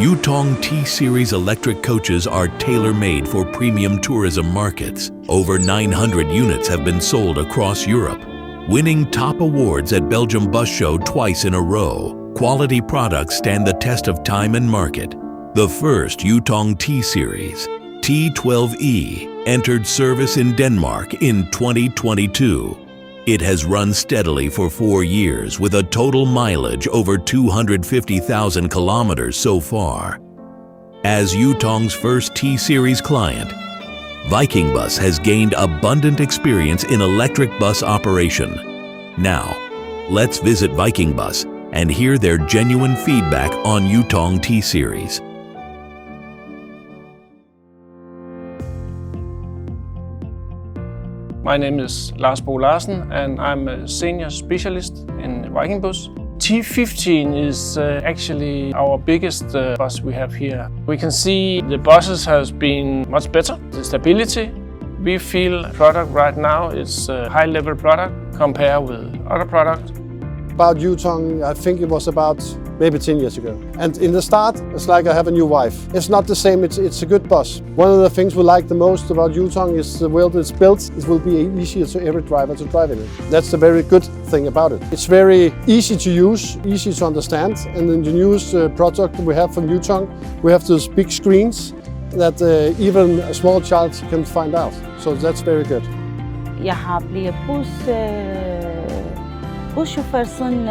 Yutong T-series electric coaches are tailor-made for premium tourism markets. Over 900 units have been sold across Europe, winning top awards at Belgium Bus Show twice in a row. Quality products stand the test of time and market. The first Yutong T-series, T12E, entered service in Denmark in 2022. It has run steadily for 4 years with a total mileage over 250,000 kilometers so far. As Yutong's first T-series client, Vikingbus has gained abundant experience in electric bus operation. Now, let's visit Vikingbus and hear their genuine feedback on Yutong T-series. My name is Lars Bo Larsen and I'm a senior specialist in Vikingbus. T15 is actually our biggest bus we have here. We can see the buses has been much better. The stability, we feel product right now is a high-level product compared with other products. About Yutong, I think it was about maybe 10 years ago. And in the start, it's like I have a new wife. It's not the same, it's a good bus. One of the things we like the most about Yutong is the way it's built. It will be easier to every driver to drive in it. That's the very good thing about it. It's very easy to use, easy to understand. And in the newest product we have from Yutong, we have those big screens that even a small child can find out. So that's very good. Jeg har blevet buschauffør siden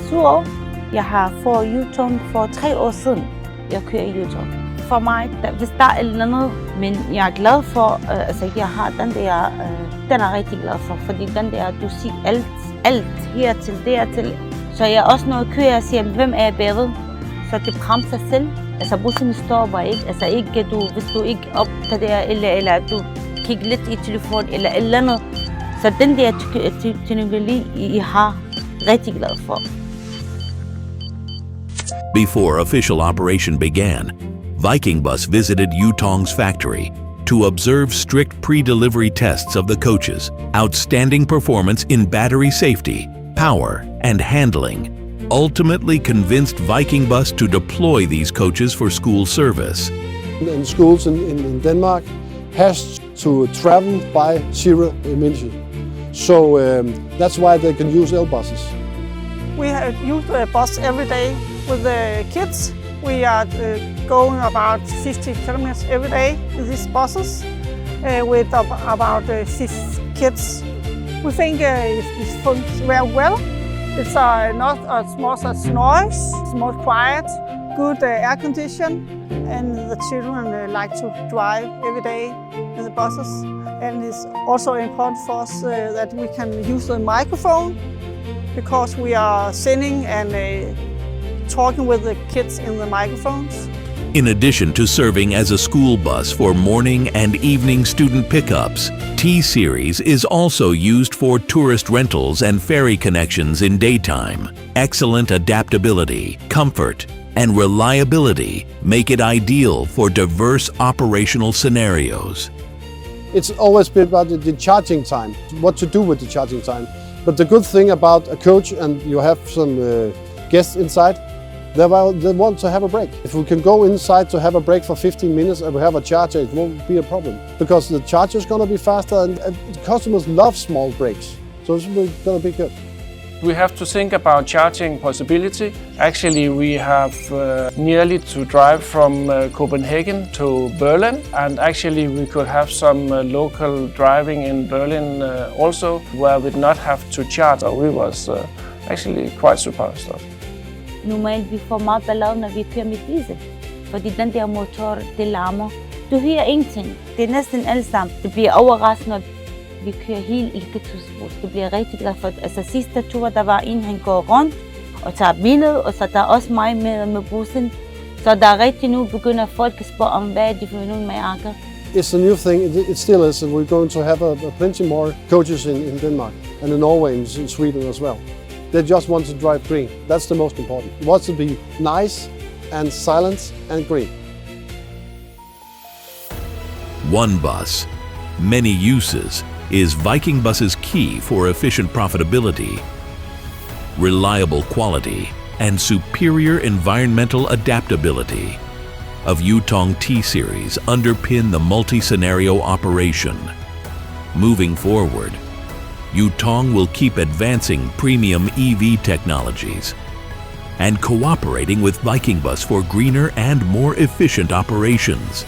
7 år. Jeg har fået Yutong for 3 år siden. Jeg kører i Yutong. For mig, hvis der er noget, men jeg er glad for, jeg har den der, den er rigtig glad for, fordi den der, du siger alt hertil, dertil. Så jeg også når jeg kører og siger, hvem er jeg bagved? Så det bremser selv. Altså bussen stopper ikke, altså ikke hvis du ikke opdaterer, eller du kigger lidt i telefon eller et eller andet. Så den der teknologi, I har, rigtig glad for. Before official operation began, Vikingbus visited Yutong's factory to observe strict pre-delivery tests of the coaches, outstanding performance in battery safety, power, and handling, ultimately convinced Vikingbus to deploy these coaches for school service. In schools in Denmark has to travel by zero emission. So that's why they can use L-buses. We use the bus every day with the kids. We are going about 50 kilometers every day with these buses with about 6 kids. We think it functions very well. It's not as much as noise, it's more quiet, good air condition, and the children like to drive every day in the buses. And it's also important for us that we can use the microphone because we are singing and talking with the kids in the microphones. In addition to serving as a school bus for morning and evening student pickups, T-series is also used for tourist rentals and ferry connections in daytime. Excellent adaptability, comfort, and reliability make it ideal for diverse operational scenarios. It's always been about the charging time, what to do with the charging time. But the good thing about a coach, and you have some guests inside, they want to have a break. If we can go inside to have a break for 15 minutes and we have a charger, it won't be a problem. Because the charger is going to be faster and customers love small breaks. So it's going to be good. We have to think about charging possibility. Actually, we have nearly to drive from Copenhagen to Berlin, and actually we could have some local driving in Berlin also, where we'd not have to charge. So we was actually quite surprised of. Normalt vi får meget ballade, når vi kører med diesel, fordi den der motor, det larmer. Du hører ingenting. Det er næsten alt sammen. Det bliver overrasket, når vi kører helt elektrisk. Det bliver rigtig glad for. Altså sidste tur, der var en, han går rundt og tager billedet, og så der er også mig med bussen. Så der er rigtig nu begynder folk at spørge om, hvad de får nogle mærker. It's a new thing, it still is, and we're going to have plenty more coaches in Denmark and in Norway and in Sweden as well. They just want to drive green. That's the most important. It wants to be nice and silent and green. One bus, many uses is Vikingbus's key for efficient profitability, reliable quality, and superior environmental adaptability of Yutong T-series underpin the multi-scenario operation. Moving forward, Yutong will keep advancing premium EV technologies and cooperating with Vikingbus for greener and more efficient operations.